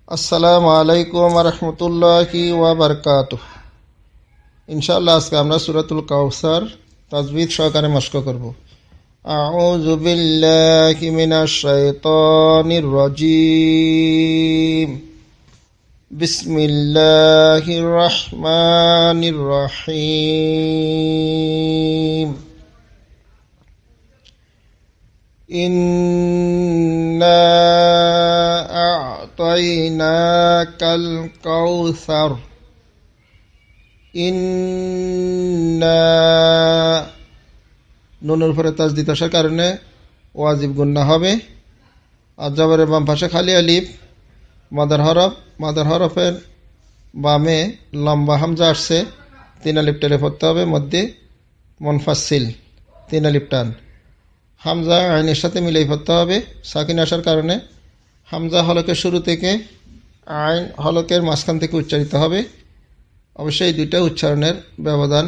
আসসালামু আলাইকুম রহমতুল্লাহি ওয়া বারাকাতুহু। ইনশাআল্লাহ আজকে আমরা সূরাতুল কাউসার তাজবিদ সহকারে মশক করব। আউযু বিল্লাহি মিনাশ শাইতানির রাজীম। বিসমিল্লাহির রহমানির রহিম। ইন্না আ'তাইনাকাল কাউসার। ইন্না নুনের উপরে তাজদিদ আসার কারণে ওয়াজিব গুন্না হবে। আর জবরের বাম পাশে খালি আলিফ, মাদার হরফের বামে লম্বা হামজা আসছে, 3 আলিফ টেনে পড়তে হবে, মধ্যে মুনফাসিল 3 আলিফ টান। হামজা আইনের সাথে মিলেই পড়তে হবে। সাকিন আসার কারণে হামজা হলকের শুরু থেকে আইন হলকের মাঝখান থেকে উচ্চারিত হবে। অবশ্যই এই দুইটা উচ্চারণের ব্যবধান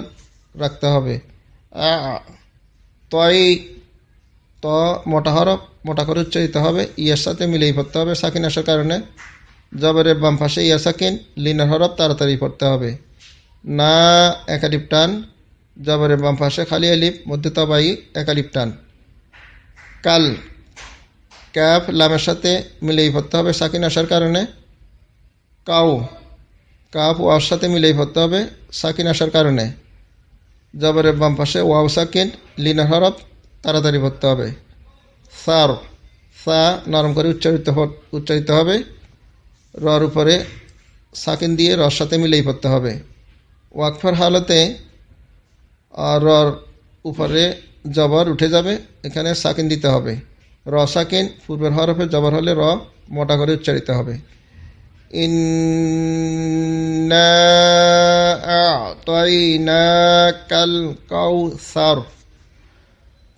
রাখতে হবে। তয় ত মোটা হরফ মোটা করে উচ্চারিত হবে, ইয়ার সাথে মিলেই পড়তে হবে। সাকিন আসার কারণে জবরের বাম পাশে ইয়া সাকিন, লিনের হরফ তাড়াতাড়ি পড়তে হবে। না এক আলিফ টান, জবরের বাম পাশে খালি আলিফ, মধ্যে তবাই এক আলিফ টান। কাল ক্যাফ লামের সাথে মিলেই পড়তে হবে। সাকিন আসার কারণে কাউ কাফ ওয়ার সাথে মিলেই পড়তে হবে। সাকিন আসার কারণে জবরের বাম পাশে ওয়াও সাকিন, লিনের হরফ তাড়াতাড়ি পড়তে হবে। সার সা নরম করে উচ্চারিত হবে। রর উপরে সাকিন দিয়ে রর সাথে মিলেই পড়তে হবে। ওয়াকফার হালতে রর উপরে জবর উঠে যাবে, এখানে সাকিন দিতে হবে। র সাকিন পূর্বের হরফে জবর হলে র মোটা করে উচ্চারিত হবে। ইন্না আ'তাইনাকাল কাউসার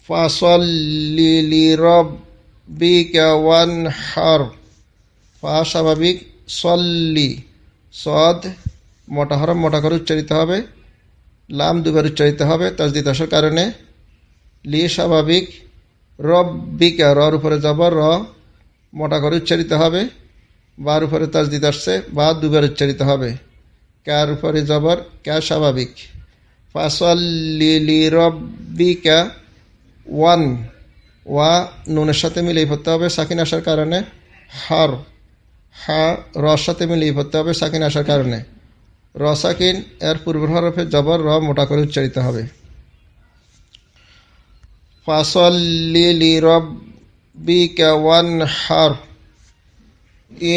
ফাসাল্লি লিরাব্বিকা ওয়ানহার। ফা স্বাভাবিক, সল্লি সদ মোটা হরফ মোটা করে উচ্চারিত হবে। লাম দুবার উচ্চারিত হবে তাজদিদ আসার কারণে। লি স্বাভাবিক, রব্বিকা রর উপরে জবর, র মোটা করে উচ্চারিত হবে। বার উপরে তাজদিদ আসছে, বা দুবার উচ্চারিত হবে। কার উপরে জবর, কা স্বাভাবিক। ফাসাল্লি লিরাব্বিকা ওয়ান ওয়া নুনের সাথে মিলেই পড়তে হবে। সাকিন আসার কারণে হার হা রর সাথে মিলেই পড়তে হবে। সাকিন আসার কারণে র সাকিন এর পূর্বের হরফে জবর, র মোটা করে উচ্চারিত হবে। ফাসাল্লি লিরাব্বিকা ওয়ানহার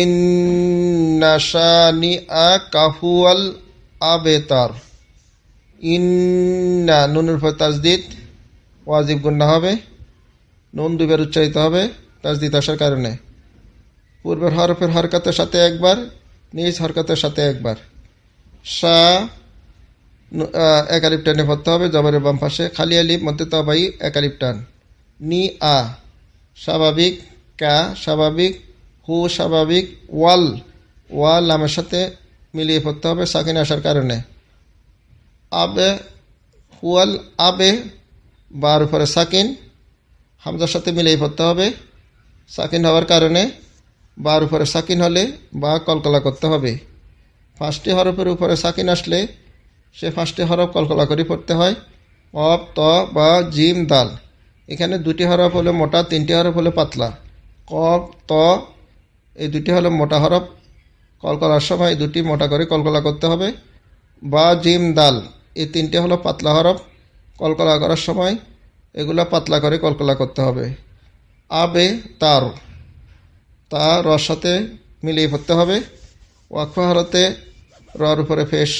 ইন্না শানিআকা হুয়াল আবতার। ইন্না নুনের উপর তাজদিদ, ওয়াজিব গুন্না হবে। নুন দুবার উচ্চারিত হবে তাজদিদ আসার কারণে। পূর্বের হরফের হরকতের সাথে একবার, নিজ হরকতের সাথে একবার। শা এক আলিফ টানে পড়তে হবে। জবরের বাম পাশে খালি আলিফ, মধ্যে তবাই এক আলিফ টান। নি আ স্বাভাবিক, কা স্বাভাবিক, হু স্বাভাবিক, ওয়াল ওয়া লামের সাথে মিলিয়ে পড়তে হবে সাকিন আসার কারণে। আবে হুয়াল আবে বার উপরে সাকিন, হামজার সাথে মিলিয়ে পড়তে হবে। সাকিন হওয়ার কারণে বার উপরে সাকিন হলে বা কলকলা করতে হবে। 5টি হরফের উপরে সাকিন আসলে সে 5টি হরফ কলকলা করে পড়তে হয়। অব ত বা জিম দাল, এখানে 2টি হরফ হলো মোটা, 3টি হরফ হলো পাতলা। কব ত এই 2টি হলো মোটা হরফ, কলকলার সময় 2টি মোটা করে কলকলা করতে হবে। বা জিম দাল এই 3টে হলো পাতলা হরফ, কলকলা করার সময় এগুলো পাতলা করে কলকলা করতে হবে। আবে তার তা রর সাথে মিলিয়ে পড়তে হবে। ওয়াকফা হরতে রর উপরে ফেস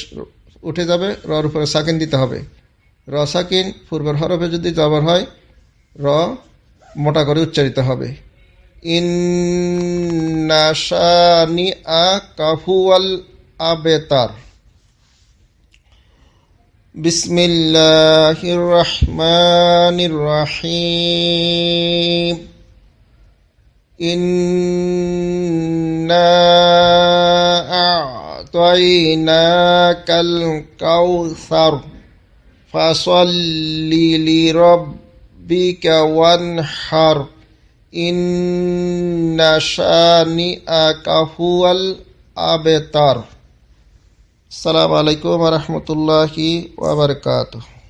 উঠে যাবে, রর উপরে সাকিন দিতে হবে। র সাকিন পূর্বের হরফে যদি জবর হয়, র মোটা করে উচ্চারিত হবে। ইন্না শানিআকা হুয়াল আবতার। বিসমিল্লাহির রহমানির রহিম। ইন্না আ'তাইনাকাল কাউসার ফাসাল্লি লিরাব্বিকা ওয়ানহার ইন্না শানিআকা হুয়াল আবতার। আসসালামু আলাইকুম ওয়া রাহমাতুল্লাহি ওয়া বারাকাতুহু।